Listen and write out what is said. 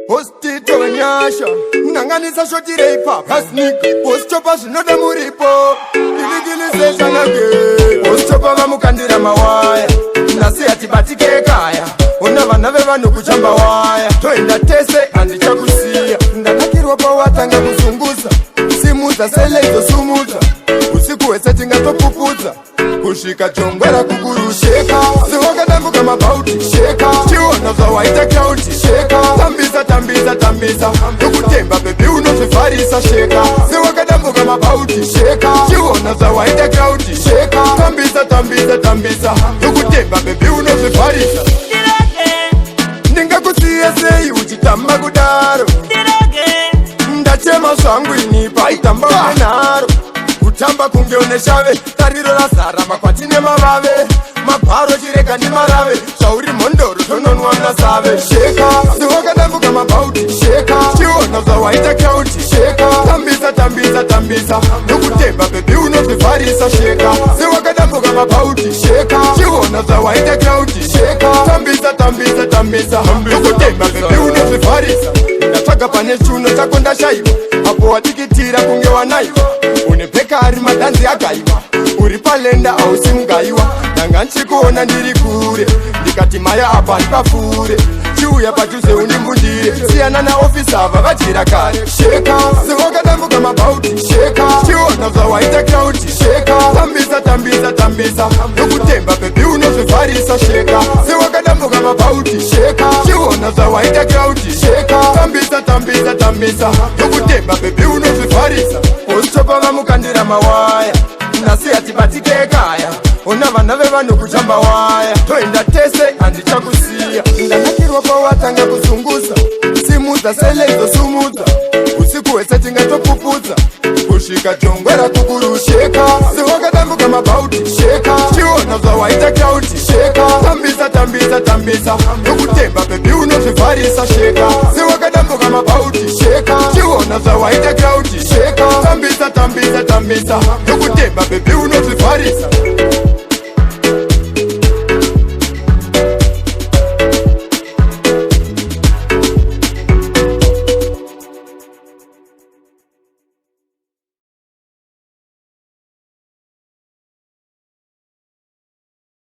Postito wenyasha nanganisa shoti reipa pasnik postopa zvinoda muripo iligilizesha nage postopa vamukandira mawaya nasi hatibatike kaya ona vana vevanhu kuchamba waya toenda tese handichakusiya ndanakirwa pawatanga kuzunguza simuza seleizosumuza usiku hwese tingatopupudza kusvika jongwera kukurusheka sewakadambuka mabhauti sheka chiona zvawaita krauti sheka tambisa tambisa tambisa nokutemba bebi unozvivharisa sheka sewakadambuka mabhauti sheka chiona zvawaita krauti sheka tambisa tambisa tambisa nokutemba bebi unozvivharisa ndingakusiya sei uchitamba kudaro ndachema zvangu ini paitamba wenharo kutamba kunge une shave tariro razara makwati nemavave mabharo chirega ndimarave zvauri mhondoro tononwa nasave sheka sewakadambuka mabhauti sheka chiona zvawaita krauti sheka tambisa tambisa tambisa nokutemba bebi unozvivharisa sheka sewakadambuka mabhauti sheka chiona zvawaita krauti sheka tambisa tambisa tambisa nokutemba bebi unozvivharisa ndatsvaga pane chiuno chako ndashaiwa apo wadikitira kunge wanaiwa une pekari madanzi agaiwa uri palenda hausi mugaiwa ndanga nchikuona ndiri kure ndikati maya apa ndipafure chiuya padhuze undimbundire siyana naofisa ava vajira kare sheka sewakadambuka mabhauti sheka chiona zvawaita krauti sheka tambisa tambisa tambisa nokutemba bebi unozvivharisa sheka sewakadambuka mabhauti sheka chiona zvawaita krauti sheka tambisa tambisa tambisa nokutemba bebi unozvivharisa postopa vamukandira mawaya nasi hatibatike kaya ona vana vevanhu kuchamba waya toenda tese handichakusiya ndanakirwa pawatanga kuzunguza simuza seleizosumudza usiku hwese tingatopupudza kusvika jongwera kukurusheka sewakadambuka mabhauti sheka chiona zvawaita krauti sheka tambisa tambisa tambisa nokutemba bebi unozvivharisa sheka sewakadambuka mabhauti sheka chiona zvawaita krauti sheka tambisa tambisa tambisa nokutemba bebi unozvivharisa